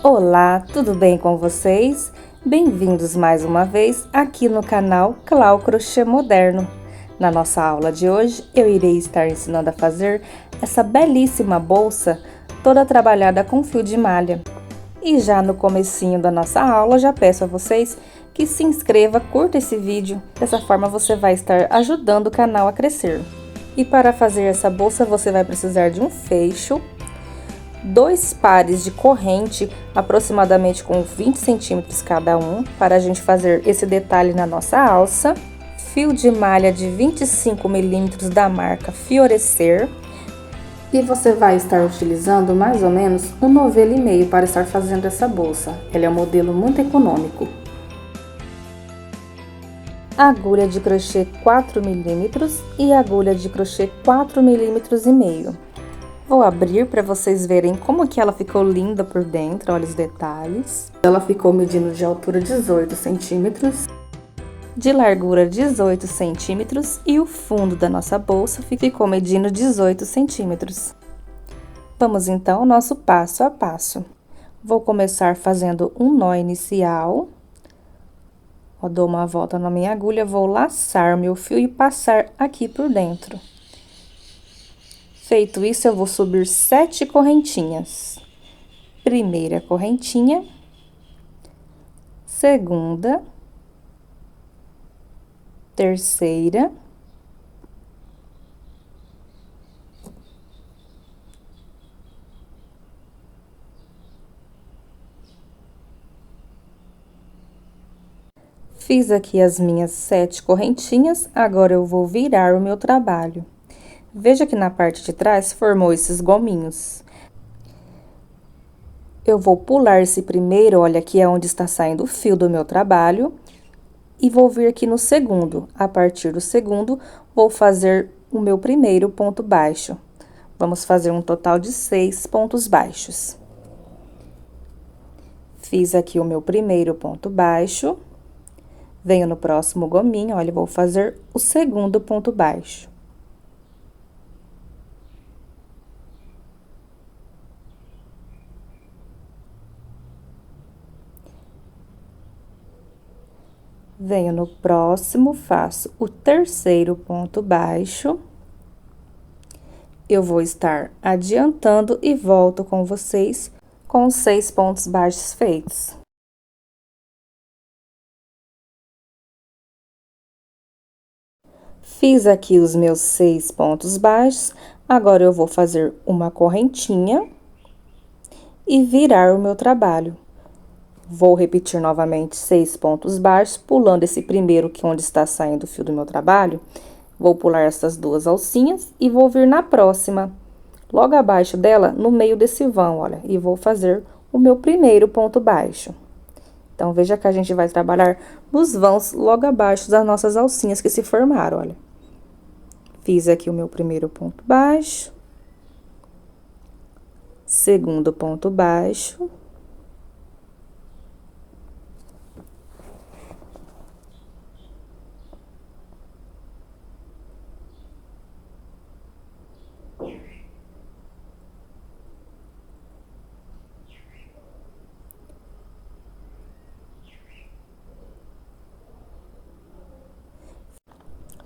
Olá, tudo bem com vocês? Bem-vindos mais uma vez aqui no canal Clau Crochê Moderno. Na nossa aula de hoje, eu irei estar ensinando a fazer essa belíssima bolsa toda trabalhada com fio de malha. E já no comecinho da nossa aula, já peço a vocês que se inscreva, curta esse vídeo, dessa forma você vai estar ajudando o canal a crescer. E para fazer essa bolsa, você vai precisar de um fecho, 2 pares de corrente, aproximadamente com 20 centímetros cada um, para a gente fazer esse detalhe na nossa alça, fio de malha de 25 milímetros da marca Fiorecer, e você vai estar utilizando mais ou menos 1,5 novelo para estar fazendo essa bolsa. Ele é um modelo muito econômico. Agulha de crochê 4 milímetros e agulha de crochê 4,5 milímetros. Vou abrir para vocês verem como que ela ficou linda por dentro, olha os detalhes. Ela ficou medindo de altura 18 centímetros, de largura 18 centímetros e o fundo da nossa bolsa ficou medindo 18 centímetros. Vamos então ao nosso passo a passo. Vou começar fazendo um nó inicial. Ó, dou uma volta na minha agulha, vou laçar meu fio e passar aqui por dentro. Feito isso, eu vou subir 7 correntinhas. Primeira correntinha, segunda, terceira, fiz aqui as minhas 7 correntinhas, agora eu vou virar o meu trabalho. Veja que na parte de trás formou esses gominhos. Eu vou pular esse primeiro, olha, aqui é onde está saindo o fio do meu trabalho. E vou vir aqui no segundo. A partir do segundo, vou fazer o meu primeiro ponto baixo. Vamos fazer um total de 6 pontos baixos. Fiz aqui o meu primeiro ponto baixo. Venho no próximo gominho, olha, vou fazer o segundo ponto baixo. Venho no próximo, faço o terceiro ponto baixo. Eu vou estar adiantando e volto com vocês com os 6 pontos baixos feitos. Fiz aqui os meus 6 pontos baixos, agora eu vou fazer uma correntinha e virar o meu trabalho. Vou repetir novamente 6 pontos baixos, pulando esse primeiro que é onde está saindo o fio do meu trabalho. Vou pular essas 2 alcinhas e vou vir na próxima, logo abaixo dela, no meio desse vão, olha, e vou fazer o meu primeiro ponto baixo. Então, veja que a gente vai trabalhar nos vãos logo abaixo das nossas alcinhas que se formaram, olha. Fiz aqui o meu primeiro ponto baixo, segundo ponto baixo.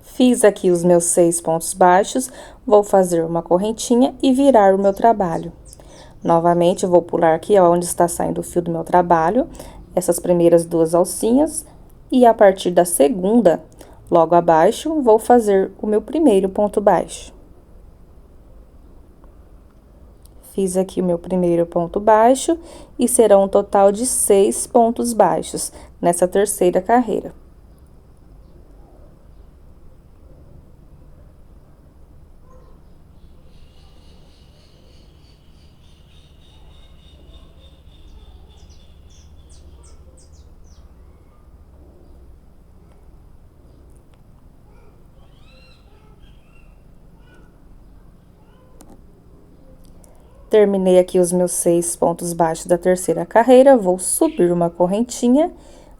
Fiz aqui os meus 6 pontos baixos, vou fazer uma correntinha e virar o meu trabalho. Novamente, eu vou pular aqui, ó, onde está saindo o fio do meu trabalho, essas primeiras 2 alcinhas, e a partir da segunda, logo abaixo, vou fazer o meu primeiro ponto baixo. Fiz aqui o meu primeiro ponto baixo, e serão um total de 6 pontos baixos nessa terceira carreira. Terminei aqui os meus 6 pontos baixos da terceira carreira, vou subir uma correntinha,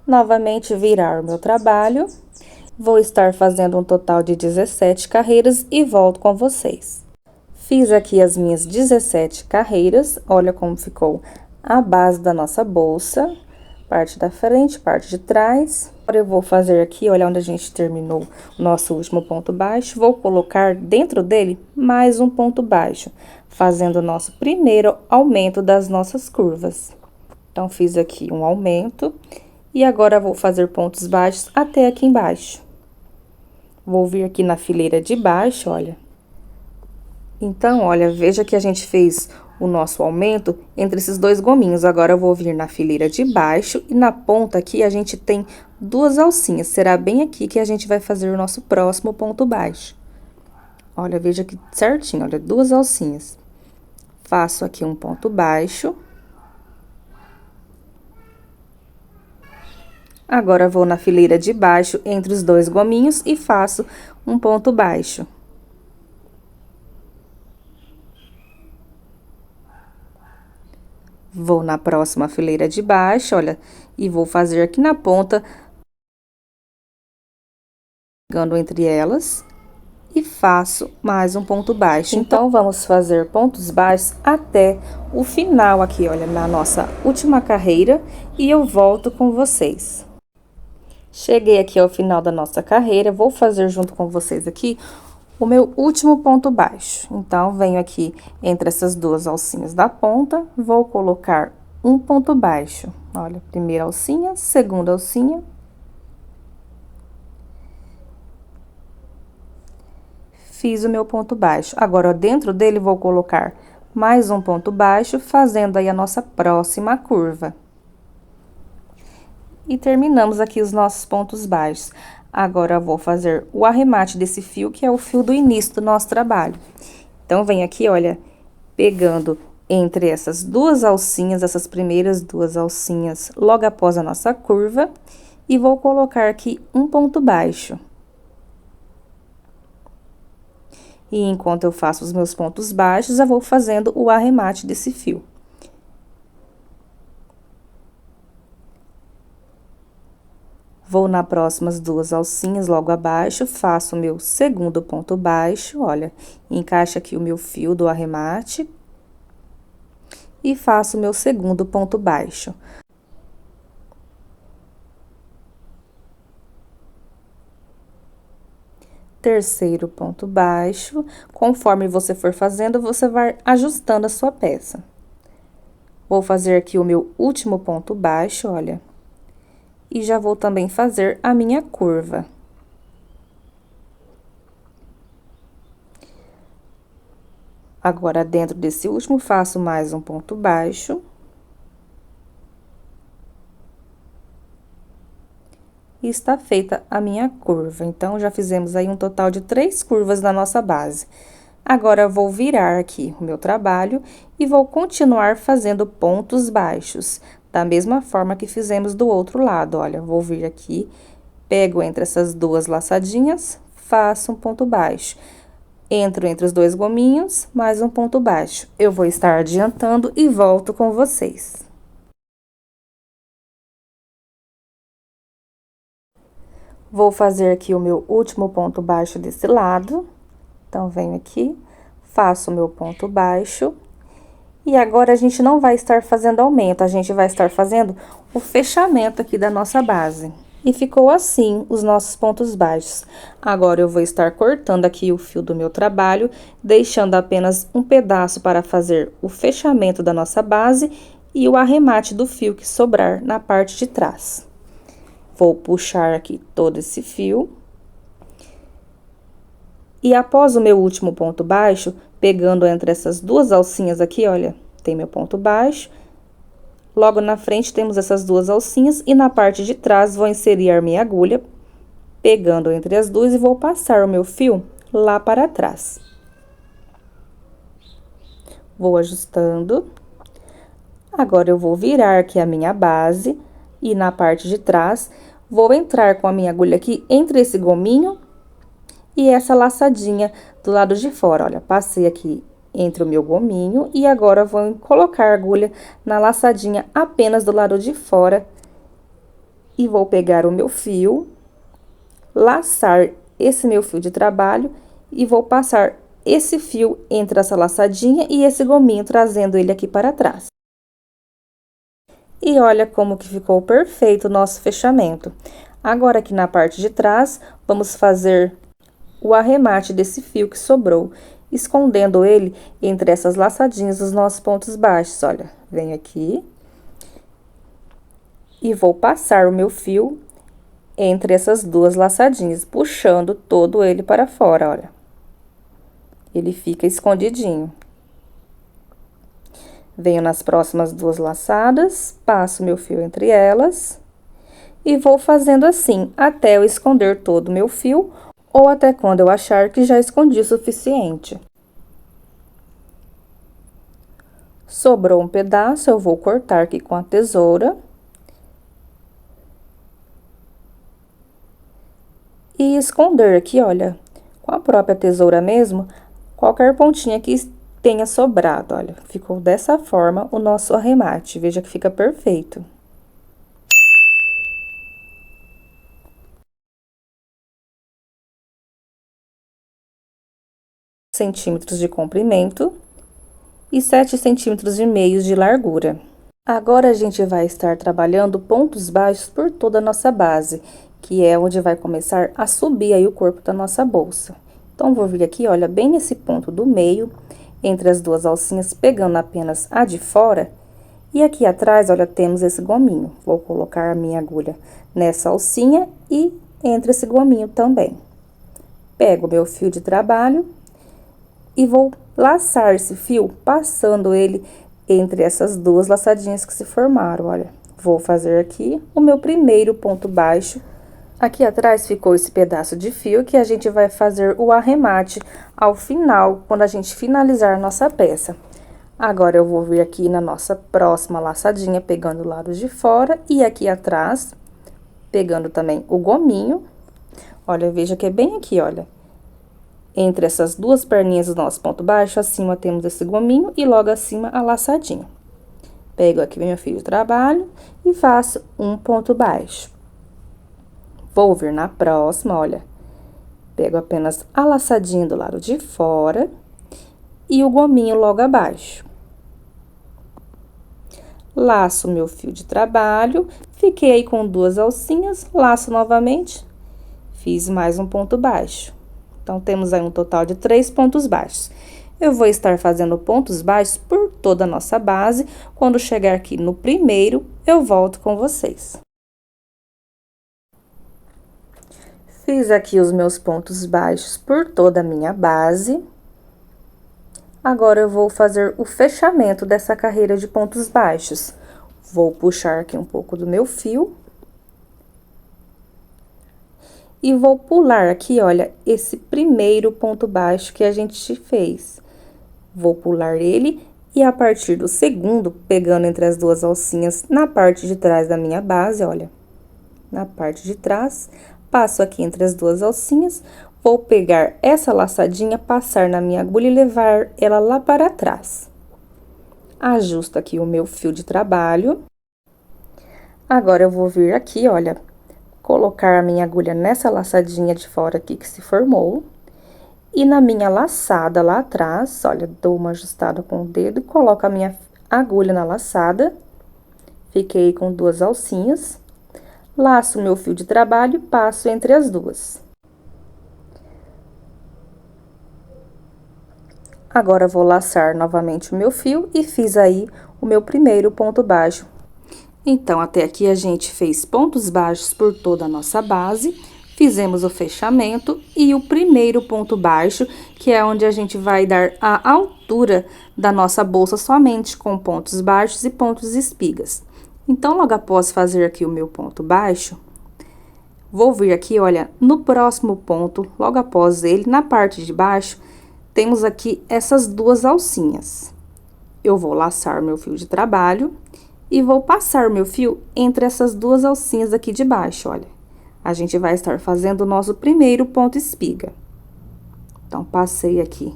novamente virar o meu trabalho. Vou estar fazendo um total de 17 carreiras e volto com vocês. Fiz aqui as minhas 17 carreiras, olha como ficou a base da nossa bolsa, parte da frente, parte de trás. Agora eu vou fazer aqui, olha onde a gente terminou o nosso último ponto baixo, vou colocar dentro dele mais um ponto baixo, fazendo o nosso primeiro aumento das nossas curvas. Então, fiz aqui um aumento e agora vou fazer pontos baixos até aqui embaixo. Vou vir aqui na fileira de baixo, olha. Então, olha, veja que a gente fez o nosso aumento entre esses dois gominhos. Agora, eu vou vir na fileira de baixo e na ponta aqui a gente tem duas alcinhas. Será bem aqui que a gente vai fazer o nosso próximo ponto baixo. Olha, veja que certinho, olha, duas alcinhas. Faço aqui um ponto baixo. Agora, vou na fileira de baixo entre os dois gominhos e faço um ponto baixo. Vou na próxima fileira de baixo, olha, e vou fazer aqui na ponta, pegando entre elas, e faço mais um ponto baixo. Então, vamos fazer pontos baixos até o final aqui, olha, na nossa última carreira, e eu volto com vocês. Cheguei aqui ao final da nossa carreira, vou fazer junto com vocês aqui o meu último ponto baixo. Então, venho aqui entre essas duas alcinhas da ponta, vou colocar um ponto baixo. Olha, primeira alcinha, segunda alcinha. Fiz o meu ponto baixo. Agora, dentro dele, vou colocar mais um ponto baixo, fazendo aí a nossa próxima curva. E terminamos aqui os nossos pontos baixos. Agora, eu vou fazer o arremate desse fio, que é o fio do início do nosso trabalho. Então, vem aqui, olha, pegando entre essas duas alcinhas, essas primeiras duas alcinhas, logo após a nossa curva, e vou colocar aqui um ponto baixo. E enquanto eu faço os meus pontos baixos, eu vou fazendo o arremate desse fio. Vou na próximas duas alcinhas, logo abaixo, faço o meu segundo ponto baixo, olha, encaixa aqui o meu fio do arremate. E faço o meu segundo ponto baixo. Terceiro ponto baixo, conforme você for fazendo, você vai ajustando a sua peça. Vou fazer aqui o meu último ponto baixo, olha. E já vou também fazer a minha curva. Agora, dentro desse último, faço mais um ponto baixo. E está feita a minha curva. Então, já fizemos aí um total de 3 curvas na nossa base. Agora, eu vou virar aqui o meu trabalho e vou continuar fazendo pontos baixos, da mesma forma que fizemos do outro lado. Olha, vou vir aqui, pego entre essas duas laçadinhas, faço um ponto baixo. Entro entre os dois gominhos, mais um ponto baixo. Eu vou estar adiantando e volto com vocês. Vou fazer aqui o meu último ponto baixo desse lado. Então, venho aqui, faço o meu ponto baixo. E agora, a gente não vai estar fazendo aumento, a gente vai estar fazendo o fechamento aqui da nossa base. E ficou assim os nossos pontos baixos. Agora, eu vou estar cortando aqui o fio do meu trabalho, deixando apenas um pedaço para fazer o fechamento da nossa base e o arremate do fio que sobrar na parte de trás. Vou puxar aqui todo esse fio. E após o meu último ponto baixo, pegando entre essas duas alcinhas aqui, olha, tem meu ponto baixo. Logo na frente, temos essas duas alcinhas e na parte de trás, vou inserir a minha agulha, pegando entre as duas e vou passar o meu fio lá para trás. Vou ajustando. Agora, eu vou virar aqui a minha base e na parte de trás, vou entrar com a minha agulha aqui entre esse gominho e essa laçadinha do lado de fora. Olha, passei aqui entre o meu gominho e agora vou colocar a agulha na laçadinha apenas do lado de fora e vou pegar o meu fio, laçar esse meu fio de trabalho e vou passar esse fio entre essa laçadinha e esse gominho, trazendo ele aqui para trás. E olha como que ficou perfeito o nosso fechamento. Agora, aqui na parte de trás, vamos fazer o arremate desse fio que sobrou, escondendo ele entre essas laçadinhas dos nossos pontos baixos. Olha, venho aqui e vou passar o meu fio entre essas duas laçadinhas, puxando todo ele para fora, olha. Ele fica escondidinho. Venho nas próximas duas laçadas, passo meu fio entre elas e vou fazendo assim até eu esconder todo o meu fio ou até quando eu achar que já escondi o suficiente. Sobrou um pedaço, eu vou cortar aqui com a tesoura. E esconder aqui, olha, com a própria tesoura mesmo, qualquer pontinha que tenha sobrado, olha. Ficou dessa forma o nosso arremate, veja que fica perfeito. Centímetros de comprimento e 7 centímetros e meio de largura. Agora, a gente vai estar trabalhando pontos baixos por toda a nossa base, que é onde vai começar a subir aí o corpo da nossa bolsa. Então, vou vir aqui, olha, bem nesse ponto do meio, entre as duas alcinhas, pegando apenas a de fora. E aqui atrás, olha, temos esse gominho. Vou colocar a minha agulha nessa alcinha e entre esse gominho também. Pego o meu fio de trabalho e vou laçar esse fio, passando ele entre essas duas laçadinhas que se formaram, olha. Vou fazer aqui o meu primeiro ponto baixo. Aqui atrás ficou esse pedaço de fio que a gente vai fazer o arremate ao final, quando a gente finalizar a nossa peça. Agora, eu vou vir aqui na nossa próxima laçadinha, pegando o lado de fora e aqui atrás, pegando também o gominho. Olha, veja que é bem aqui, olha. Entre essas duas perninhas do nosso ponto baixo, acima temos esse gominho e logo acima a laçadinha. Pego aqui meu fio de trabalho e faço um ponto baixo. Vou vir na próxima, olha. Pego apenas a laçadinha do lado de fora e o gominho logo abaixo. Laço meu fio de trabalho, fiquei aí com duas alcinhas, laço novamente, fiz mais um ponto baixo. Então, temos aí um total de 3 pontos baixos. Eu vou estar fazendo pontos baixos por toda a nossa base. Quando chegar aqui no primeiro, eu volto com vocês. Fiz aqui os meus pontos baixos por toda a minha base. Agora, eu vou fazer o fechamento dessa carreira de pontos baixos. Vou puxar aqui um pouco do meu fio. E vou pular aqui, olha, esse primeiro ponto baixo que a gente fez. Vou pular ele e a partir do segundo, pegando entre as duas alcinhas na parte de trás da minha base, olha. Na parte de trás, passo aqui entre as duas alcinhas, vou pegar essa laçadinha, passar na minha agulha e levar ela lá para trás. Ajusto aqui o meu fio de trabalho. Agora, eu vou vir aqui, olha, colocar a minha agulha nessa laçadinha de fora aqui que se formou. E na minha laçada lá atrás, olha, dou uma ajustada com o dedo e coloco a minha agulha na laçada. Fiquei com duas alcinhas. Laço o meu fio de trabalho e passo entre as duas. Agora, vou laçar novamente o meu fio e fiz aí o meu primeiro ponto baixo. Então, até aqui a gente fez pontos baixos por toda a nossa base, fizemos o fechamento e o primeiro ponto baixo, que é onde a gente vai dar a altura da nossa bolsa somente com pontos baixos e pontos espigas. Então, logo após fazer aqui o meu ponto baixo, vou vir aqui, olha, no próximo ponto, logo após ele, na parte de baixo, temos aqui essas duas alcinhas. Eu vou laçar meu fio de trabalho e vou passar o meu fio entre essas duas alcinhas aqui de baixo, olha. A gente vai estar fazendo o nosso primeiro ponto espiga. Então, passei aqui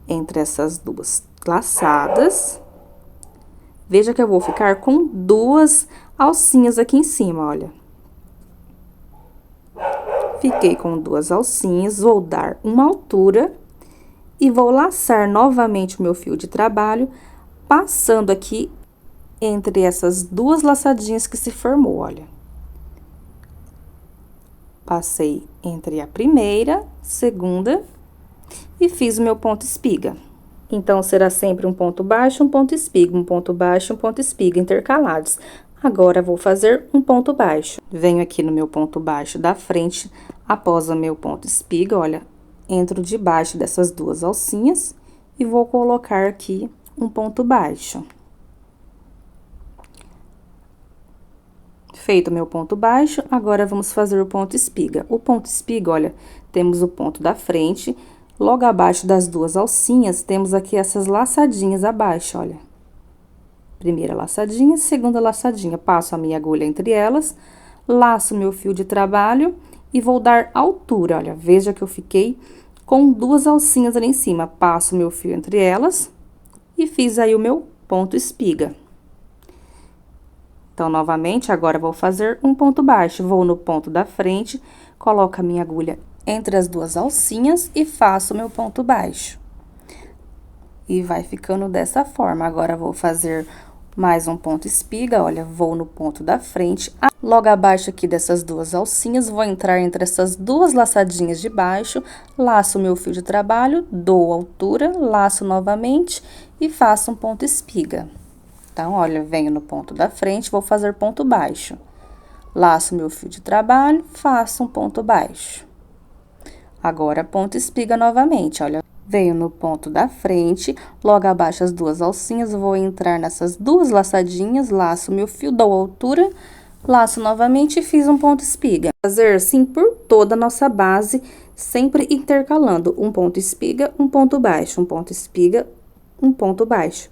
entre essas duas laçadas. Veja que eu vou ficar com duas alcinhas aqui em cima, olha. Fiquei com duas alcinhas, vou dar uma altura e vou laçar novamente o meu fio de trabalho, passando aqui entre essas duas laçadinhas que se formou, olha. Passei entre a primeira, segunda e fiz o meu ponto espiga. Então, será sempre um ponto baixo, um ponto espiga, um ponto baixo, um ponto espiga, intercalados. Agora, vou fazer um ponto baixo. Venho aqui no meu ponto baixo da frente, após o meu ponto espiga, olha, entro debaixo dessas duas alcinhas e vou colocar aqui um ponto baixo. Feito o meu ponto baixo, agora vamos fazer o ponto espiga. O ponto espiga, olha, temos o ponto da frente, logo abaixo das duas alcinhas, temos aqui essas laçadinhas abaixo, olha. Primeira laçadinha, segunda laçadinha. Passo a minha agulha entre elas, laço meu fio de trabalho e vou dar altura, olha. Veja que eu fiquei com duas alcinhas ali em cima. Passo meu fio entre elas e fiz aí o meu ponto espiga. Então, novamente, agora vou fazer um ponto baixo. Vou no ponto da frente, coloco a minha agulha entre as duas alcinhas e faço meu ponto baixo. E vai ficando dessa forma. Agora, vou fazer mais um ponto espiga, olha, vou no ponto da frente. Logo abaixo aqui dessas duas alcinhas, vou entrar entre essas duas laçadinhas de baixo, laço meu fio de trabalho, dou altura, laço novamente e faço um ponto espiga. Então, olha, venho no ponto da frente, vou fazer ponto baixo. Laço meu fio de trabalho, faço um ponto baixo. Agora, ponto espiga novamente, olha. Venho no ponto da frente, logo abaixo as duas alcinhas, vou entrar nessas duas laçadinhas, laço meu fio, dou altura, laço novamente e fiz um ponto espiga. Fazer assim por toda a nossa base, sempre intercalando um ponto espiga, um ponto baixo, um ponto espiga, um ponto baixo.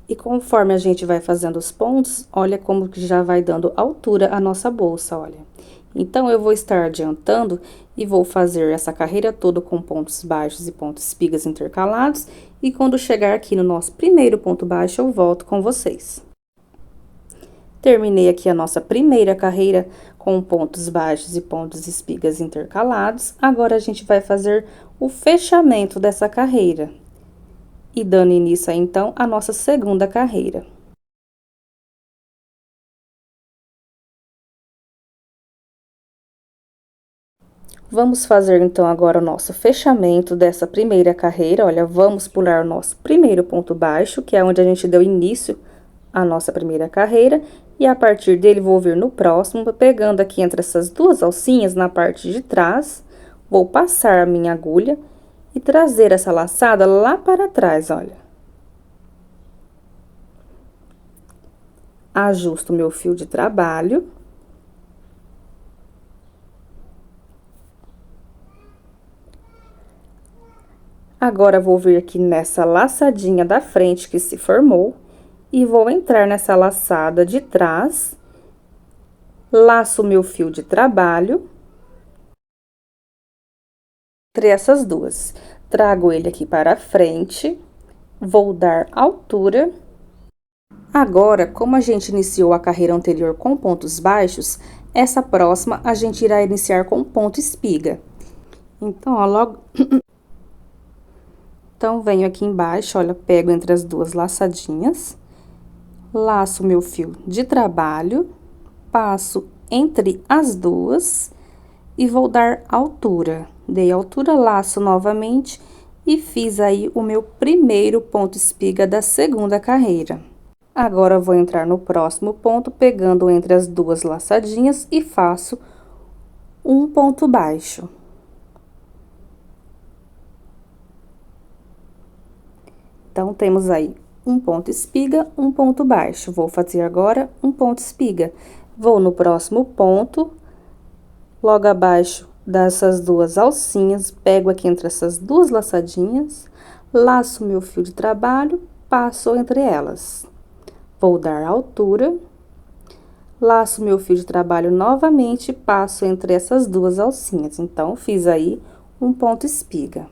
E conforme a gente vai fazendo os pontos, olha como que já vai dando altura a nossa bolsa, olha. Então, eu vou estar adiantando e vou fazer essa carreira toda com pontos baixos e pontos espigas intercalados. E quando chegar aqui no nosso primeiro ponto baixo, eu volto com vocês. Terminei aqui a nossa primeira carreira com pontos baixos e pontos espigas intercalados. Agora, a gente vai fazer o fechamento dessa carreira. E dando início aí, então, a nossa segunda carreira. Vamos fazer, então, agora o nosso fechamento dessa primeira carreira. Olha, vamos pular o nosso primeiro ponto baixo, que é onde a gente deu início à nossa primeira carreira. E a partir dele, vou vir no próximo, pegando aqui entre essas duas alcinhas, na parte de trás, vou passar a minha agulha e trazer essa laçada lá para trás, olha. Ajusto meu fio de trabalho. Agora, vou vir aqui nessa laçadinha da frente que se formou e vou entrar nessa laçada de trás, laço meu fio de trabalho entre essas duas. Trago ele aqui para a frente, vou dar altura. Agora, como a gente iniciou a carreira anterior com pontos baixos, essa próxima a gente irá iniciar com ponto espiga. Então, ó, logo... Então, venho aqui embaixo, olha, pego entre as duas laçadinhas, laço meu fio de trabalho, passo entre as duas e vou dar altura. Dei altura, laço novamente e fiz aí o meu primeiro ponto espiga da segunda carreira. Agora, vou entrar no próximo ponto, pegando entre as duas laçadinhas e faço um ponto baixo. Então, temos aí um ponto espiga, um ponto baixo. Vou fazer agora um ponto espiga. Vou no próximo ponto, logo abaixo dessas duas alcinhas, pego aqui entre essas duas laçadinhas, laço meu fio de trabalho, passo entre elas. Vou dar altura, laço meu fio de trabalho novamente, passo entre essas duas alcinhas. Então, fiz aí um ponto espiga.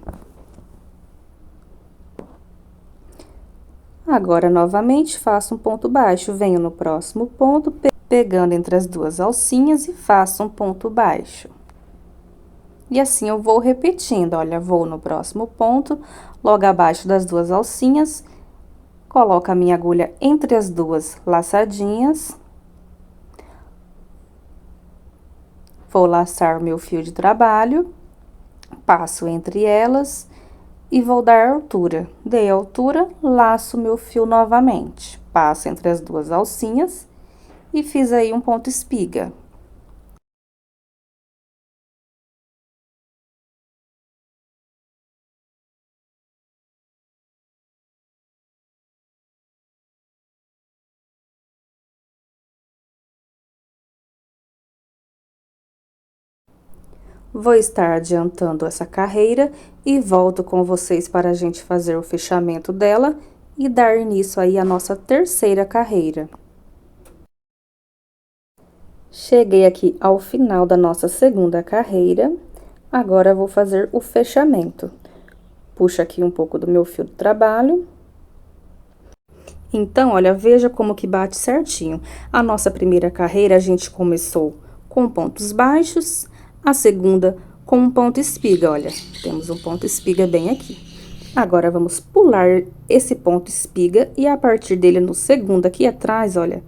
Agora, novamente, faço um ponto baixo, venho no próximo ponto, pegando entre as duas alcinhas e faço um ponto baixo. E assim eu vou repetindo, olha, vou no próximo ponto, logo abaixo das duas alcinhas, coloco a minha agulha entre as duas laçadinhas. Vou laçar o meu fio de trabalho, passo entre elas e vou dar altura. Dei altura, laço meu fio novamente, passo entre as duas alcinhas e fiz aí um ponto espiga. Vou estar adiantando essa carreira e volto com vocês para a gente fazer o fechamento dela e dar início aí à nossa terceira carreira. Cheguei aqui ao final da nossa segunda carreira, agora vou fazer o fechamento. Puxo aqui um pouco do meu fio de trabalho. Então, olha, veja como que bate certinho. A nossa primeira carreira, a gente começou com pontos baixos, a segunda com um ponto espiga, olha. Temos um ponto espiga bem aqui. Agora, vamos pular esse ponto espiga e a partir dele no segundo aqui atrás, olha,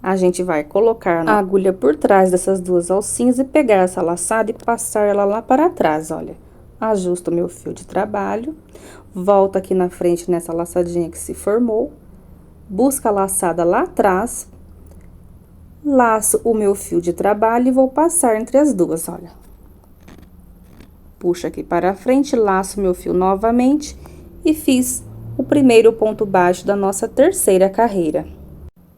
a gente vai colocar a agulha por trás dessas duas alcinhas e pegar essa laçada e passar ela lá para trás, olha. Ajusto o meu fio de trabalho, volto aqui na frente nessa laçadinha que se formou, busco a laçada lá atrás, laço o meu fio de trabalho e vou passar entre as duas, olha. Puxo aqui para frente, laço meu fio novamente e fiz o primeiro ponto baixo da nossa terceira carreira.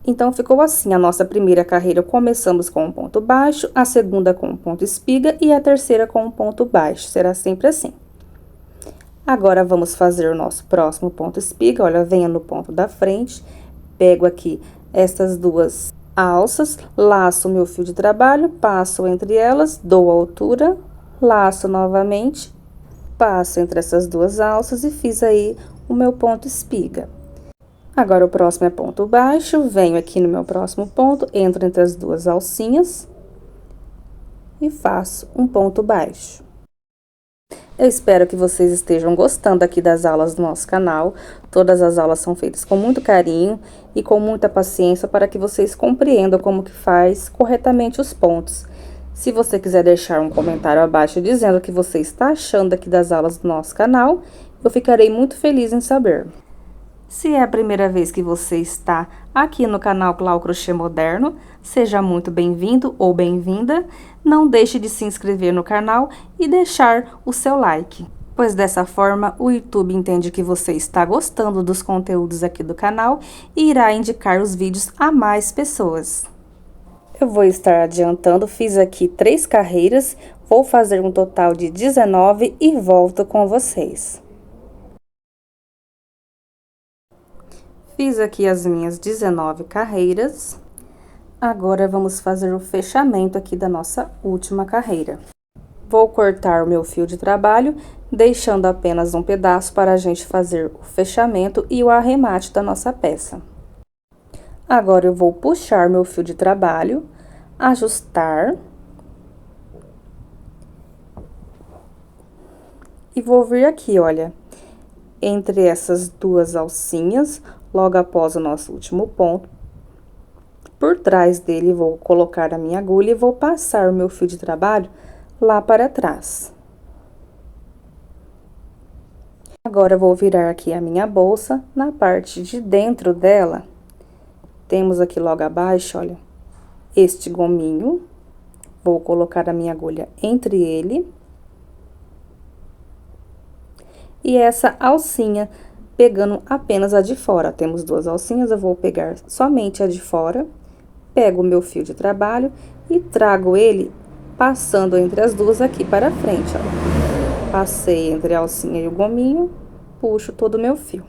Então, ficou assim, a nossa primeira carreira começamos com um ponto baixo, a segunda com um ponto espiga e a terceira com um ponto baixo, será sempre assim. Agora, vamos fazer o nosso próximo ponto espiga, olha, venha no ponto da frente, pego aqui estas duas alças, laço o meu fio de trabalho, passo entre elas, dou altura, laço novamente, passo entre essas duas alças e fiz aí o meu ponto espiga. Agora, o próximo é ponto baixo, venho aqui no meu próximo ponto, entro entre as duas alcinhas e faço um ponto baixo. Eu espero que vocês estejam gostando aqui das aulas do nosso canal. Todas as aulas são feitas com muito carinho e com muita paciência para que vocês compreendam como que faz corretamente os pontos. Se você quiser deixar um comentário abaixo dizendo o que você está achando aqui das aulas do nosso canal, eu ficarei muito feliz em saber. Se é a primeira vez que você está aqui no canal Clau Crochê Moderno, seja muito bem-vindo ou bem-vinda. Não deixe de se inscrever no canal e deixar o seu like, pois dessa forma o YouTube entende que você está gostando dos conteúdos aqui do canal e irá indicar os vídeos a mais pessoas. Eu vou estar adiantando, fiz aqui 3 carreiras, vou fazer um total de 19 e volto com vocês. Fiz aqui as minhas 19 carreiras. Agora, vamos fazer o fechamento aqui da nossa última carreira. Vou cortar o meu fio de trabalho, deixando apenas um pedaço para a gente fazer o fechamento e o arremate da nossa peça. Agora, eu vou puxar meu fio de trabalho, ajustar. E vou vir aqui, olha, entre essas duas alcinhas, logo após o nosso último ponto. Por trás dele, vou colocar a minha agulha e vou passar o meu fio de trabalho lá para trás. Agora, eu vou virar aqui a minha bolsa, na parte de dentro dela, temos aqui logo abaixo, olha, este gominho. Vou colocar a minha agulha entre ele. E essa alcinha, pegando apenas a de fora. Temos 2 alcinhas, eu vou pegar somente a de fora. Pego o meu fio de trabalho e trago ele passando entre as duas aqui para frente, ó. Passei entre a alcinha e o gominho, puxo todo o meu fio.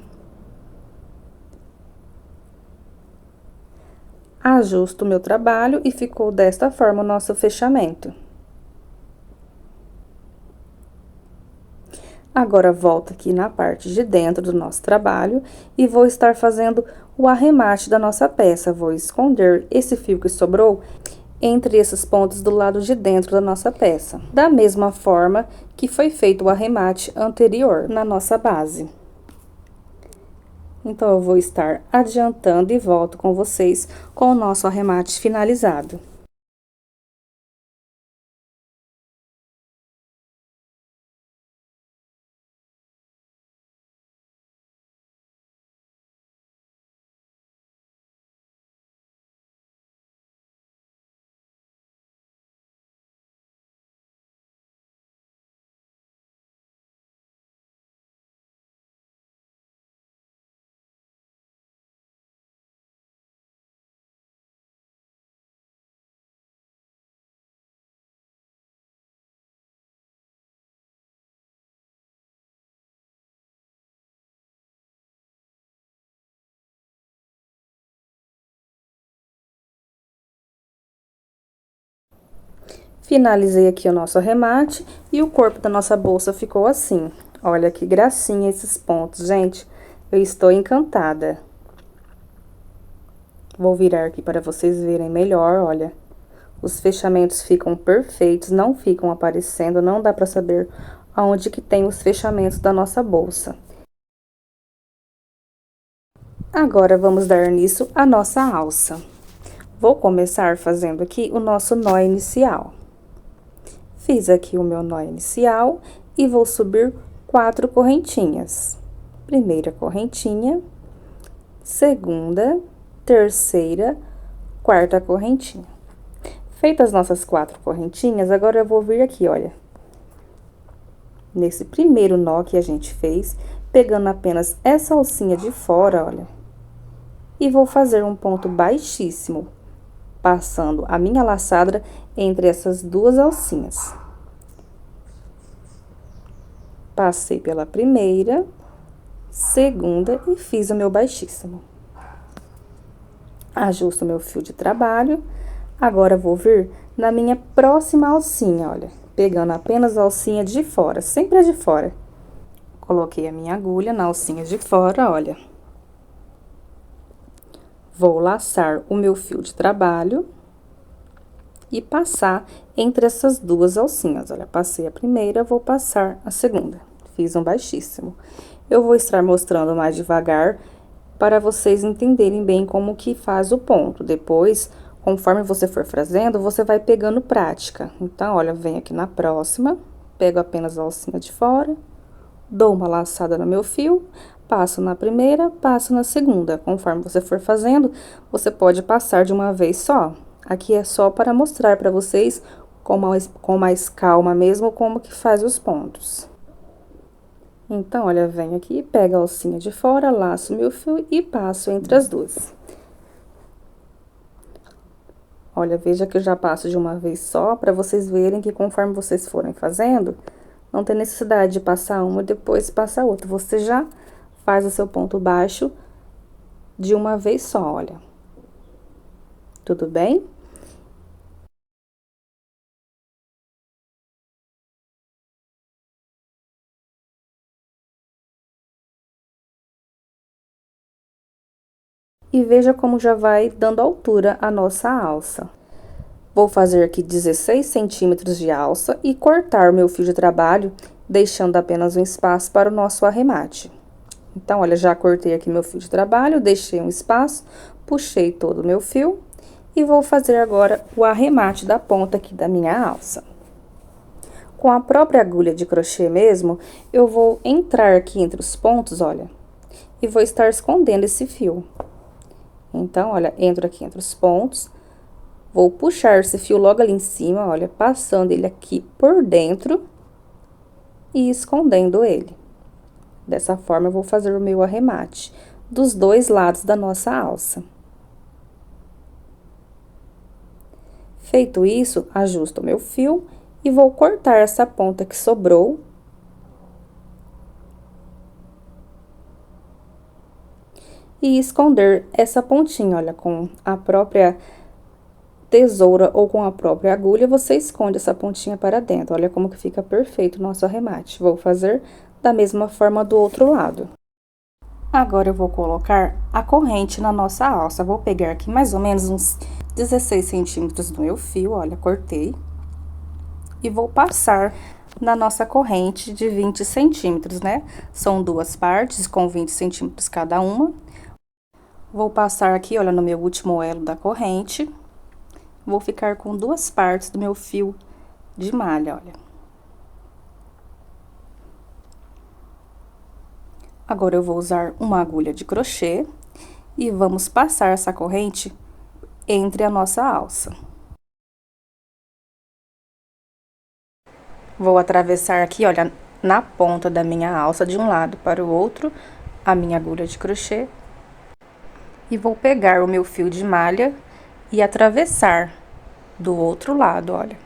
Ajusto o meu trabalho e ficou desta forma o nosso fechamento. Agora, volto aqui na parte de dentro do nosso trabalho e vou estar fazendo o arremate da nossa peça. Vou esconder esse fio que sobrou entre esses pontos do lado de dentro da nossa peça, da mesma forma que foi feito o arremate anterior na nossa base. Então, eu vou estar adiantando e volto com vocês com o nosso arremate finalizado. Finalizei aqui o nosso arremate e o corpo da nossa bolsa ficou assim. Olha que gracinha esses pontos, gente. Eu estou encantada. Vou virar aqui para vocês verem melhor, olha. Os fechamentos ficam perfeitos, não ficam aparecendo, não dá para saber aonde que tem os fechamentos da nossa bolsa. Agora, vamos dar início à nossa alça. Vou começar fazendo aqui o nosso nó inicial. Fiz aqui o meu nó inicial e vou subir 4 correntinhas. Primeira correntinha, segunda, terceira, quarta correntinha. Feitas as nossas 4 correntinhas, agora eu vou vir aqui, olha. Nesse primeiro nó que a gente fez, pegando apenas essa alcinha de fora, olha. E vou fazer um ponto baixíssimo, passando a minha laçadra entre essas duas alcinhas. Passei pela primeira, segunda e fiz o meu baixíssimo. Ajusto o meu fio de trabalho. Agora, vou vir na minha próxima alcinha, olha, pegando apenas a alcinha de fora, sempre a de fora. Coloquei a minha agulha na alcinha de fora, olha. Vou laçar o meu fio de trabalho e passar entre essas duas alcinhas. Olha, passei a primeira, vou passar a segunda. Fiz um baixíssimo. Eu vou estar mostrando mais devagar para vocês entenderem bem como que faz o ponto. Depois, conforme você for fazendo, você vai pegando prática. Então, olha, venho aqui na próxima, pego apenas a alcinha de fora, dou uma laçada no meu fio, passo na primeira, passo na segunda. Conforme você for fazendo, você pode passar de uma vez só. Aqui é só para mostrar para vocês com mais calma mesmo como que faz os pontos. Então, olha, venho aqui, pego a alcinha de fora, laço meu fio e passo entre as duas. Olha, veja que eu já passo de uma vez só, para vocês verem que conforme vocês forem fazendo, não tem necessidade de passar uma e depois passar outra. Você já faz o seu ponto baixo de uma vez só, olha. Tudo bem? E veja como já vai dando altura a nossa alça. Vou fazer aqui 16 centímetros de alça e cortar o meu fio de trabalho, deixando apenas um espaço para o nosso arremate. Então, olha, já cortei aqui meu fio de trabalho, deixei um espaço, puxei todo o meu fio e vou fazer agora o arremate da ponta aqui da minha alça. Com a própria agulha de crochê mesmo, eu vou entrar aqui entre os pontos, olha, e vou estar escondendo esse fio. Então, olha, entro aqui entre os pontos, vou puxar esse fio logo ali em cima, olha, passando ele aqui por dentro e escondendo ele. Dessa forma, eu vou fazer o meu arremate dos dois lados da nossa alça. Feito isso, ajusto o meu fio e vou cortar essa ponta que sobrou. E esconder essa pontinha, olha, com a própria tesoura ou com a própria agulha, você esconde essa pontinha para dentro. Olha como que fica perfeito o nosso arremate. Vou fazer da mesma forma do outro lado. Agora eu vou colocar a corrente na nossa alça. Vou pegar aqui mais ou menos uns 16 centímetros do meu fio, olha, cortei. E vou passar na nossa corrente de 20 centímetros, né? São duas partes com 20 centímetros cada uma. Vou passar aqui, olha, no meu último elo da corrente. Vou ficar com duas partes do meu fio de malha, olha. Agora, eu vou usar uma agulha de crochê e vamos passar essa corrente entre a nossa alça. Vou atravessar aqui, olha, na ponta da minha alça, de um lado para o outro, a minha agulha de crochê. E vou pegar o meu fio de malha e atravessar do outro lado, olha.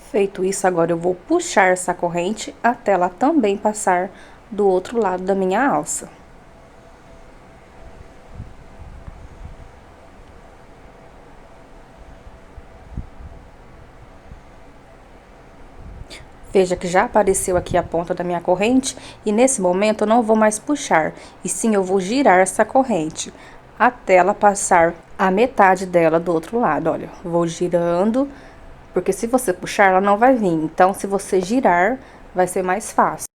Feito isso, agora eu vou puxar essa corrente até ela também passar do outro lado da minha alça. Veja que já apareceu aqui a ponta da minha corrente e nesse momento eu não vou mais puxar, e sim eu vou girar essa corrente até ela passar a metade dela do outro lado, olha. Vou girando, porque se você puxar ela não vai vir, então se você girar vai ser mais fácil.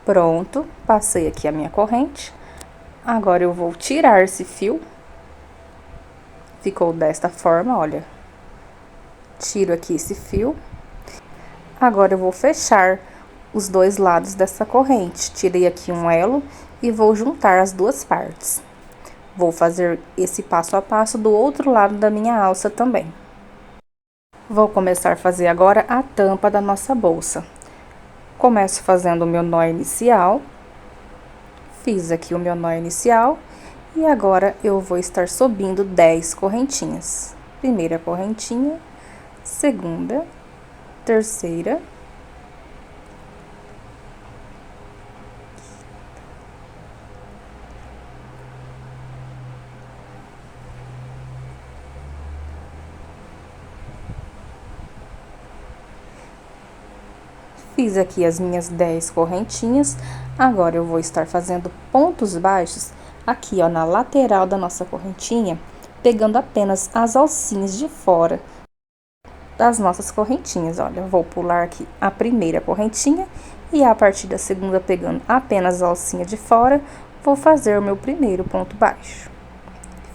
Pronto, passei aqui a minha corrente. Agora eu vou tirar esse fio. Ficou desta forma, olha. Tiro aqui esse fio. Agora eu vou fechar os dois lados dessa corrente. Tirei aqui um elo e vou juntar as duas partes. Vou fazer esse passo a passo do outro lado da minha alça também. Vou começar a fazer agora a tampa da nossa bolsa. Começo fazendo o meu nó inicial. Fiz aqui o meu nó inicial e agora eu vou estar subindo 10 correntinhas. Primeira correntinha, segunda, terceira, fiz aqui as minhas 10 correntinhas. Agora eu vou estar fazendo pontos baixos aqui, ó, na lateral da nossa correntinha, pegando apenas as alcinhas de fora das nossas correntinhas. Olha, eu vou pular aqui a primeira correntinha e a partir da segunda, pegando apenas a alcinha de fora, vou fazer o meu primeiro ponto baixo.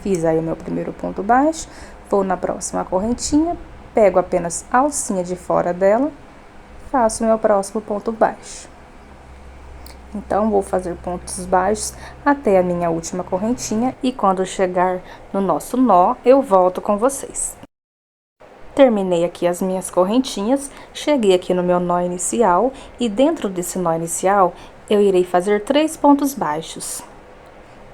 Fiz aí o meu primeiro ponto baixo, vou na próxima correntinha, pego apenas a alcinha de fora dela, faço o meu próximo ponto baixo. Então, vou fazer pontos baixos até a minha última correntinha e quando chegar no nosso nó, eu volto com vocês. Terminei aqui as minhas correntinhas, cheguei aqui no meu nó inicial e dentro desse nó inicial, eu irei fazer 3 pontos baixos.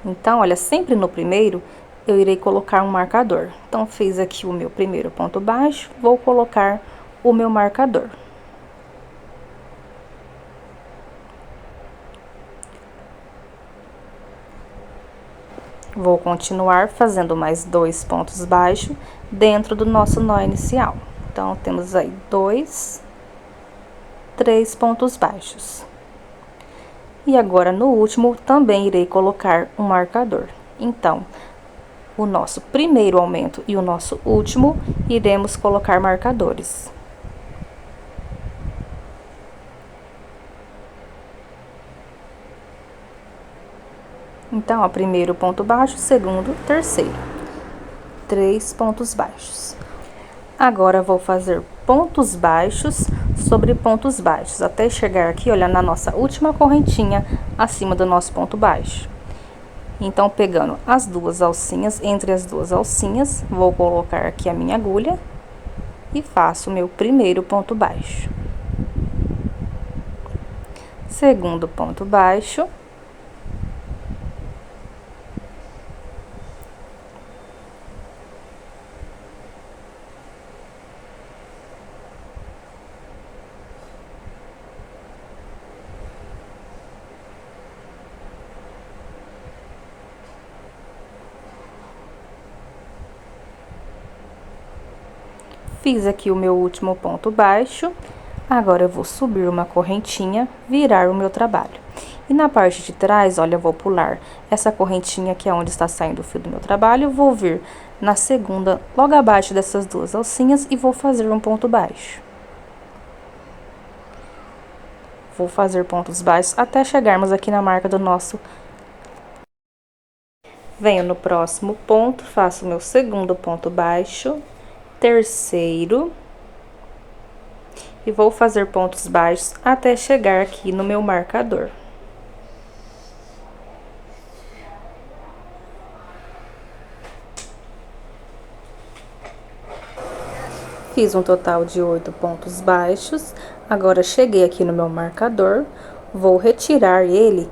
Então, olha, sempre no primeiro, eu irei colocar um marcador. Então, fiz aqui o meu primeiro ponto baixo, vou colocar o meu marcador. Vou continuar fazendo mais 2 pontos baixos dentro do nosso nó inicial. Então, temos aí 2, 3 pontos baixos. E agora, no último, também irei colocar um marcador. Então, o nosso primeiro aumento e o nosso último, iremos colocar marcadores. Então, ó, primeiro ponto baixo, segundo, terceiro. 3 pontos baixos. Agora, vou fazer pontos baixos sobre pontos baixos, até chegar aqui, olha, na nossa última correntinha, acima do nosso ponto baixo. Então, pegando as duas alcinhas, entre as duas alcinhas, vou colocar aqui a minha agulha e faço o meu primeiro ponto baixo. segundo ponto baixo, fiz aqui o meu último ponto baixo. Agora eu vou subir uma correntinha, virar o meu trabalho. E na parte de trás, olha, eu vou pular essa correntinha que é onde está saindo o fio do meu trabalho, vou vir na segunda, logo abaixo dessas duas alcinhas e vou fazer um ponto baixo. Vou fazer pontos baixos até chegarmos aqui na marca do nosso. Venho no próximo ponto, faço o meu segundo ponto baixo, terceiro, e vou fazer pontos baixos até chegar aqui no meu marcador. Fiz um total de 8 pontos baixos. Agora, cheguei aqui no meu marcador, vou retirar ele.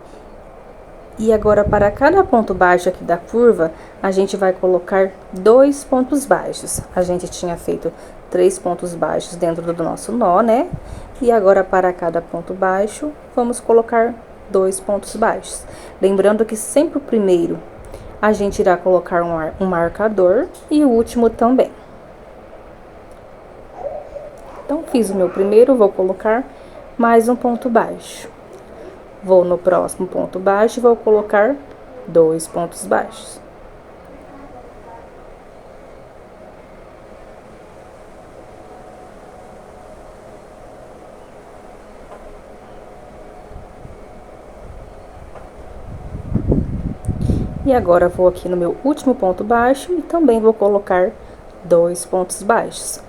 E agora, para cada ponto baixo aqui da curva, a gente vai colocar 2 pontos baixos. A gente tinha feito 3 pontos baixos dentro do nosso nó, né? E agora, para cada ponto baixo, vamos colocar 2 pontos baixos. Lembrando que sempre o primeiro a gente irá colocar um marcador e o último também. Então, fiz o meu primeiro, vou colocar mais um ponto baixo. Vou no próximo ponto baixo e vou colocar 2 pontos baixos. E agora, vou aqui no meu último ponto baixo e também vou colocar 2 pontos baixos.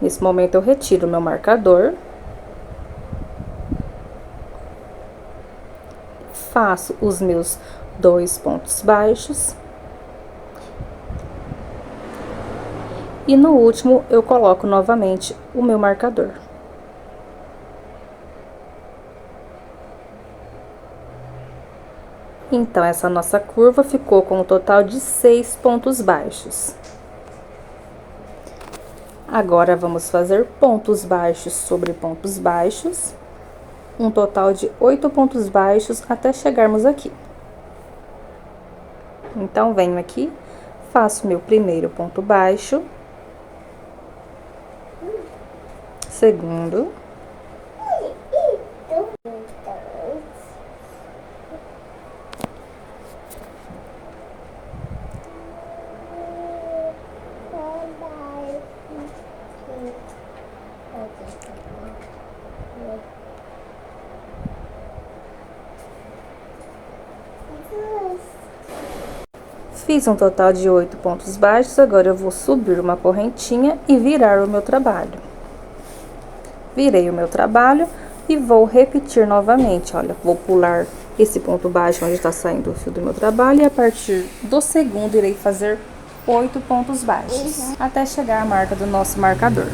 Nesse momento, eu retiro o meu marcador. Faço os meus 2 pontos baixos. E no último, eu coloco novamente o meu marcador. Então, essa nossa curva ficou com um total de 6 pontos baixos. Agora, vamos fazer pontos baixos sobre pontos baixos. Um total de 8 pontos baixos até chegarmos aqui. Então, venho aqui, faço meu primeiro ponto baixo, segundo, fiz um total de 8 pontos baixos. Agora, eu vou subir uma correntinha e virar o meu trabalho. Virei o meu trabalho e vou repetir novamente, olha, vou pular esse ponto baixo onde está saindo o fio do meu trabalho e a partir do segundo irei fazer 8 pontos baixos, até chegar à marca do nosso marcador.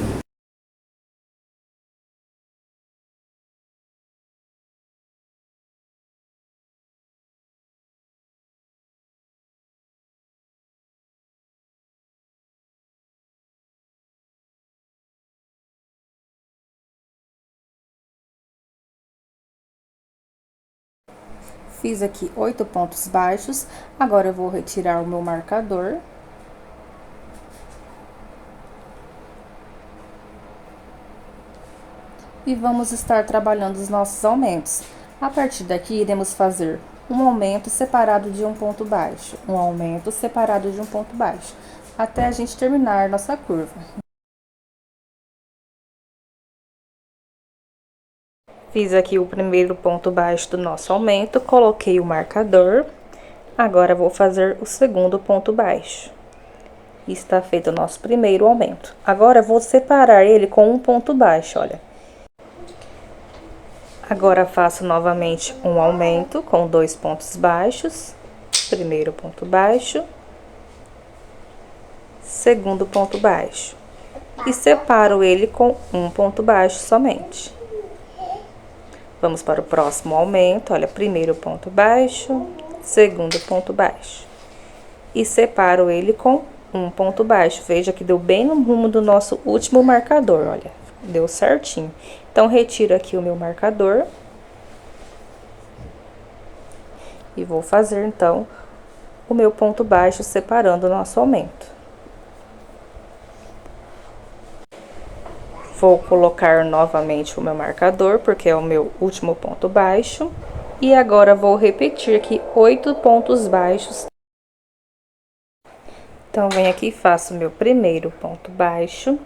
Fiz aqui 8 pontos baixos, agora eu vou retirar o meu marcador. E vamos estar trabalhando os nossos aumentos. A partir daqui, iremos fazer um aumento separado de um ponto baixo, um aumento separado de um ponto baixo, até a gente terminar nossa curva. Fiz aqui o primeiro ponto baixo do nosso aumento, coloquei o marcador. Agora, vou fazer o segundo ponto baixo. Está feito o nosso primeiro aumento. Agora, vou separar ele com um ponto baixo, olha. Agora, faço novamente um aumento com 2 pontos baixos. Primeiro ponto baixo. Segundo ponto baixo. E separo ele com um ponto baixo somente. Vamos para o próximo aumento, olha, primeiro ponto baixo, segundo ponto baixo. E separo ele com um ponto baixo. Veja que deu bem no rumo do nosso último marcador, olha, deu certinho. Então, retiro aqui o meu marcador. E vou fazer, então, o meu ponto baixo separando o nosso aumento. Vou colocar novamente o meu marcador, porque é o meu último ponto baixo. E agora, vou repetir aqui 8 pontos baixos. Então, venho aqui e faço o meu primeiro ponto baixo.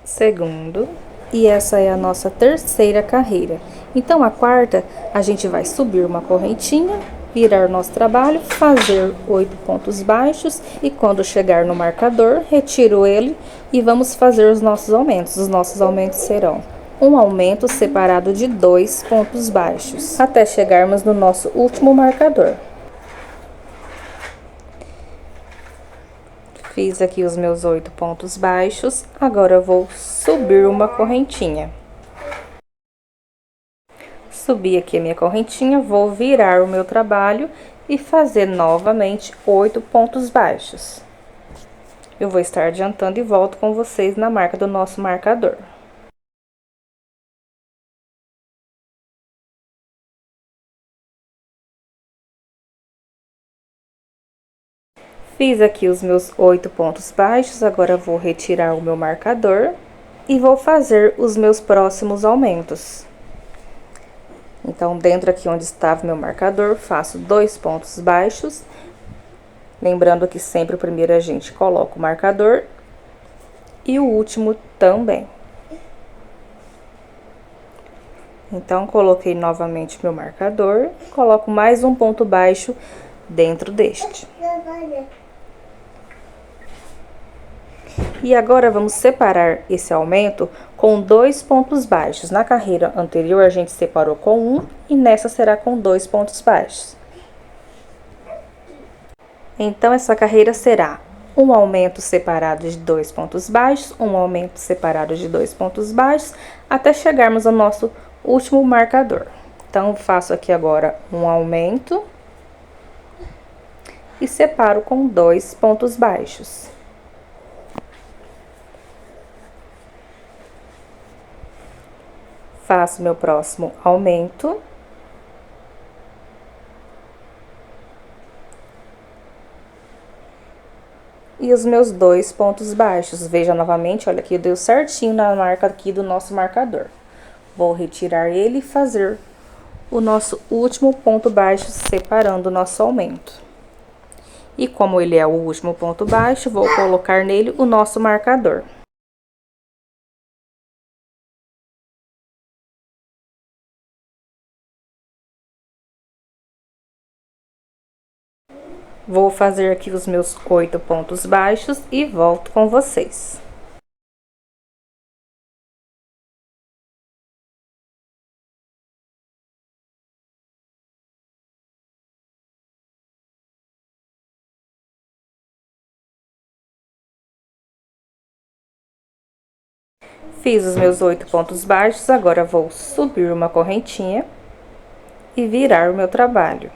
Segundo. E essa é a nossa terceira carreira. Então, a quarta, a gente vai subir uma correntinha, virar o nosso trabalho, fazer 8 pontos baixos e quando chegar no marcador, retiro ele e vamos fazer os nossos aumentos. Os nossos aumentos serão um aumento separado de 2 pontos baixos, até chegarmos no nosso último marcador. Fiz aqui os meus 8 pontos baixos, agora eu vou subir uma correntinha. Subi aqui a minha correntinha, vou virar o meu trabalho e fazer novamente 8 pontos baixos. Eu vou estar adiantando e volto com vocês na marca do nosso marcador. Fiz aqui os meus 8 pontos baixos, agora vou retirar o meu marcador e vou fazer os meus próximos aumentos. Então, dentro aqui onde estava o meu marcador, faço 2 pontos baixos. Lembrando que sempre o primeiro a gente coloca o marcador e o último também. Então, coloquei novamente meu marcador, coloco mais um ponto baixo dentro deste. E agora, vamos separar esse aumento com 2 pontos baixos. Na carreira anterior, a gente separou com 1 e nessa será com 2 pontos baixos. Então, essa carreira será um aumento separado de 2 pontos baixos, um aumento separado de 2 pontos baixos, até chegarmos ao nosso último marcador. Então, faço aqui agora um aumento e separo com 2 pontos baixos. Faço meu próximo aumento. E os meus 2 pontos baixos. Veja novamente, olha aqui, deu certinho na marca aqui do nosso marcador. Vou retirar ele e fazer o nosso último ponto baixo, separando o nosso aumento. E como ele é o último ponto baixo, vou colocar nele o nosso marcador. Vou fazer aqui os meus 8 pontos baixos e volto com vocês. Fiz os meus 8 pontos baixos, agora vou subir uma correntinha e virar o meu trabalho.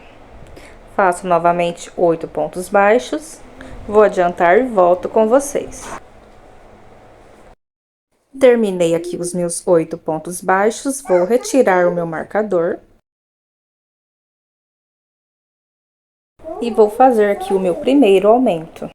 Faço novamente 8 pontos baixos, vou adiantar e volto com vocês. Terminei aqui os meus 8 pontos baixos, vou retirar o meu marcador. E vou fazer aqui o meu primeiro aumento.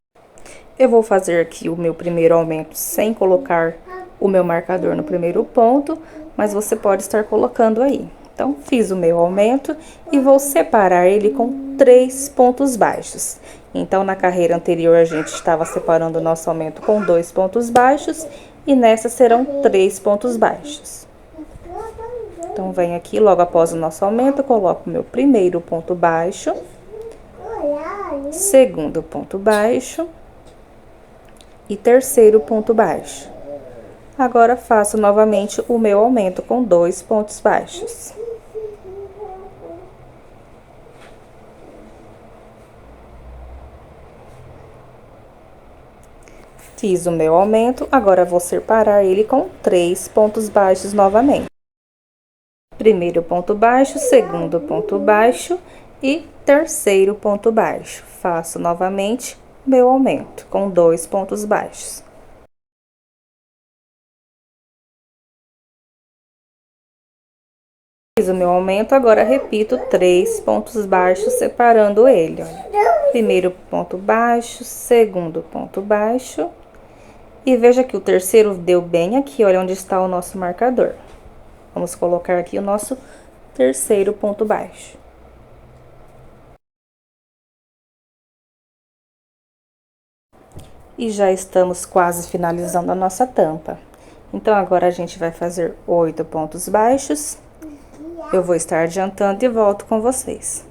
Eu vou fazer aqui o meu primeiro aumento sem colocar o meu marcador no primeiro ponto, mas você pode estar colocando aí. Então, fiz o meu aumento e vou separar ele com 3 pontos baixos. Então, na carreira anterior, a gente estava separando o nosso aumento com 2 pontos baixos e nessa serão 3 pontos baixos. Então, venho aqui, logo após o nosso aumento, coloco o meu primeiro ponto baixo, segundo ponto baixo e terceiro ponto baixo. Agora, faço novamente o meu aumento com 2 pontos baixos. Fiz o meu aumento, agora vou separar ele com 3 pontos baixos novamente. Primeiro ponto baixo, segundo ponto baixo e terceiro ponto baixo. Faço novamente meu aumento com 2 pontos baixos. Fiz o meu aumento, agora repito 3 pontos baixos, separando ele, olha. Primeiro ponto baixo, segundo ponto baixo. E veja que o terceiro deu bem aqui, olha onde está o nosso marcador. Vamos colocar aqui o nosso terceiro ponto baixo. E já estamos quase finalizando a nossa tampa. Então, agora a gente vai fazer 8 pontos baixos. Eu vou estar adiantando e volto com vocês.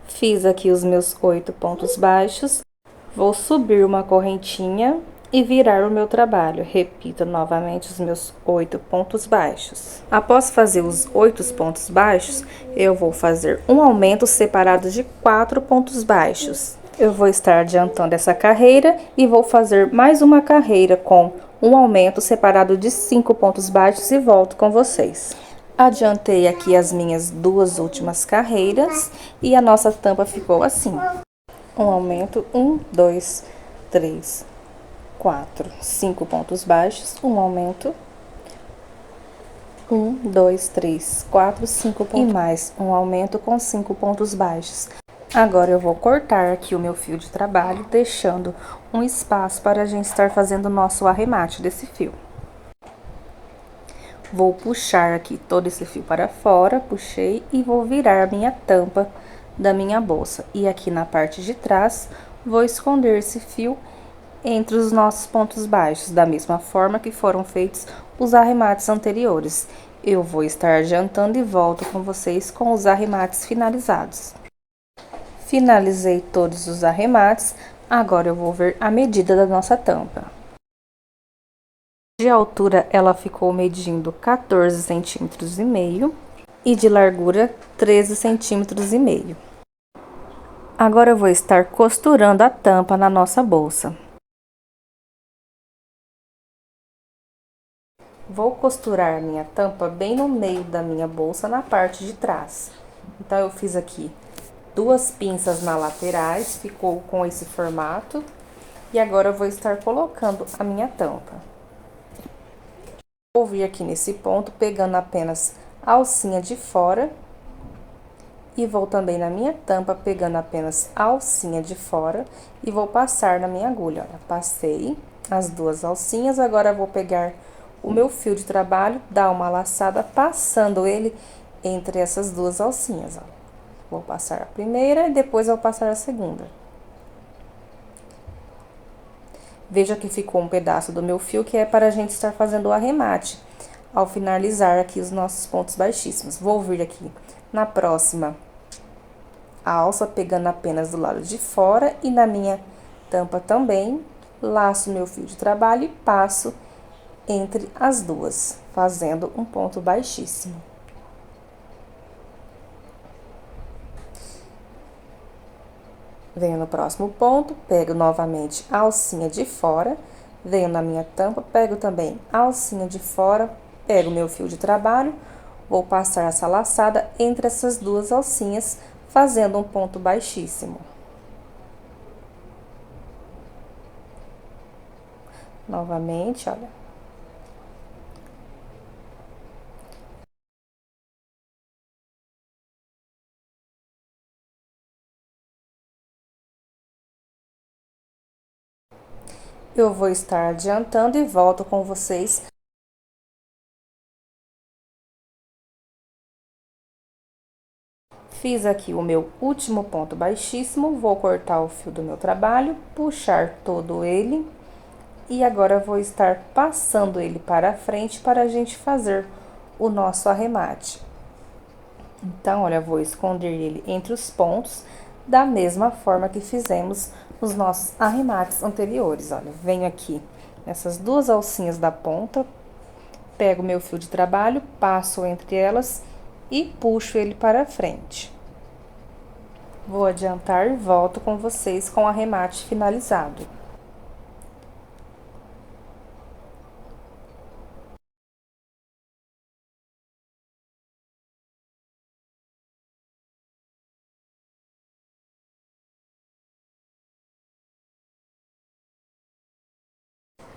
Fiz aqui os meus 8 pontos baixos. Vou subir uma correntinha e virar o meu trabalho. Repito novamente os meus 8 pontos baixos. Após fazer os 8 pontos baixos, eu vou fazer um aumento separado de 4 pontos baixos. Eu vou estar adiantando essa carreira e vou fazer mais uma carreira com um aumento separado de 5 pontos baixos e volto com vocês. Adiantei aqui as minhas duas últimas carreiras e a nossa tampa ficou assim. Um aumento, 1, 2, 3, 4, 5 pontos baixos, um aumento, 1, 2, 3, 4, 5 pontos, e mais um aumento com 5 pontos baixos. Agora eu vou cortar aqui o meu fio de trabalho, deixando um espaço para a gente estar fazendo o nosso arremate desse fio. Vou puxar aqui todo esse fio para fora, puxei e vou virar a minha tampa da minha bolsa. E aqui na parte de trás, vou esconder esse fio entre os nossos pontos baixos, da mesma forma que foram feitos os arremates anteriores. Eu vou estar adiantando e volto com vocês com os arremates finalizados. Finalizei todos os arremates, agora eu vou ver a medida da nossa tampa. De altura, ela ficou medindo 14 centímetros e meio e de largura 13 centímetros e meio. Agora eu vou estar costurando a tampa na nossa bolsa. Vou costurar a minha tampa bem no meio da minha bolsa, na parte de trás. Então, eu fiz aqui 2 pinças na laterais, ficou com esse formato. E agora eu vou estar colocando a minha tampa. Vou vir aqui nesse ponto, pegando apenas a alcinha de fora. E vou também na minha tampa, pegando apenas a alcinha de fora. E vou passar na minha agulha, olha. Passei as 2 alcinhas, agora vou pegar o meu fio de trabalho, dar uma laçada, passando ele entre essas 2 alcinhas, ó. Vou passar a primeira e depois vou passar a segunda. Veja que ficou um pedaço do meu fio, que é para a gente estar fazendo o arremate, ao finalizar aqui os nossos pontos baixíssimos. Vou vir aqui na próxima alça, pegando apenas do lado de fora, e na minha tampa também, laço meu fio de trabalho e passo entre as 2, fazendo um ponto baixíssimo. Venho no próximo ponto, pego novamente a alcinha de fora, venho na minha tampa, pego também a alcinha de fora, pego meu fio de trabalho, vou passar essa laçada entre essas 2 alcinhas, fazendo um ponto baixíssimo. Novamente, olha. Eu vou estar adiantando e volto com vocês. Fiz aqui o meu último ponto baixíssimo, vou cortar o fio do meu trabalho, puxar todo ele. E agora vou estar passando ele para a frente para a gente fazer o nosso arremate. Então, olha, eu vou esconder ele entre os pontos, da mesma forma que fizemos os nossos arremates anteriores. Olha, venho aqui nessas duas alcinhas da ponta, pego meu fio de trabalho, passo entre elas e puxo ele para frente. Vou adiantar e volto com vocês com o arremate finalizado.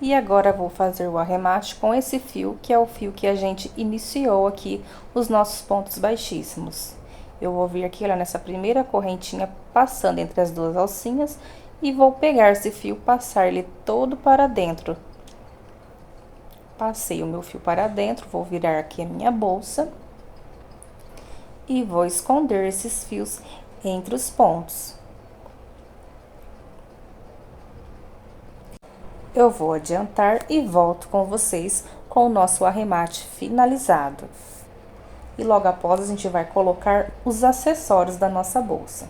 E agora vou fazer o arremate com esse fio, que é o fio que a gente iniciou aqui os nossos pontos baixíssimos. Eu vou vir aqui, olha, nessa primeira correntinha, passando entre as duas alcinhas, e vou pegar esse fio, passar ele todo para dentro. Passei o meu fio para dentro, vou virar aqui a minha bolsa e vou esconder esses fios entre os pontos. Eu vou adiantar e volto com vocês com o nosso arremate finalizado. E logo após a gente vai colocar os acessórios da nossa bolsa.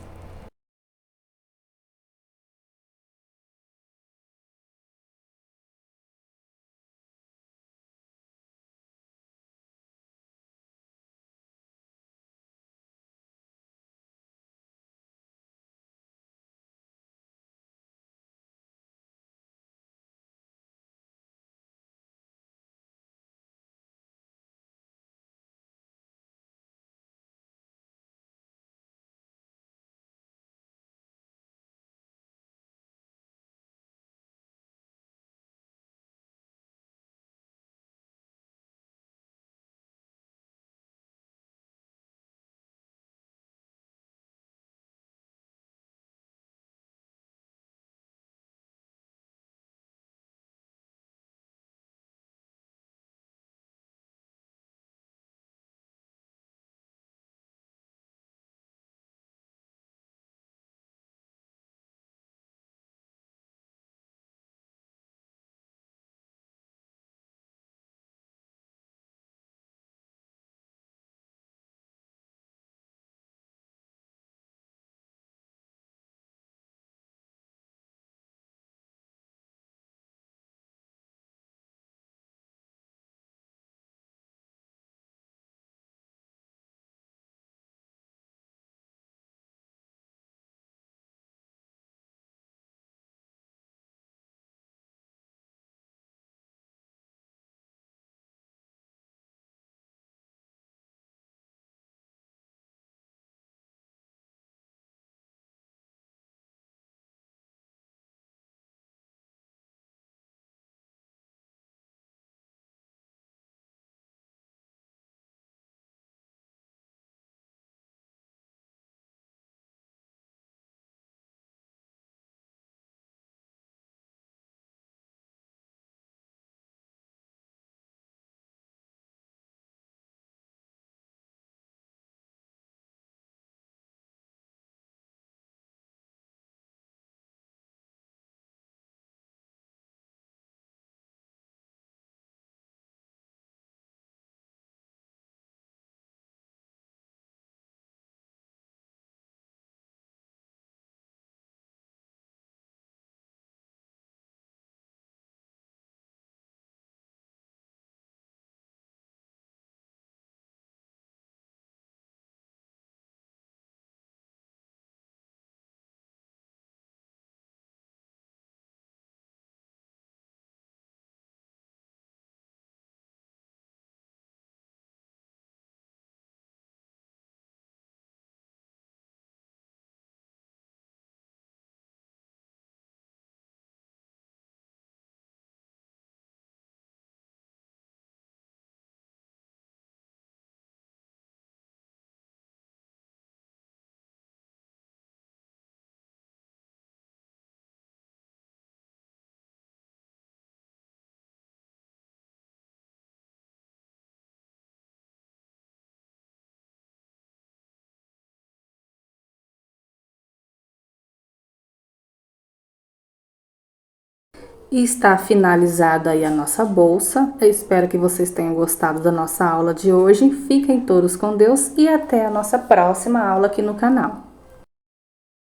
E está finalizada aí a nossa bolsa. Eu espero que vocês tenham gostado da nossa aula de hoje. Fiquem todos com Deus e até a nossa próxima aula aqui no canal.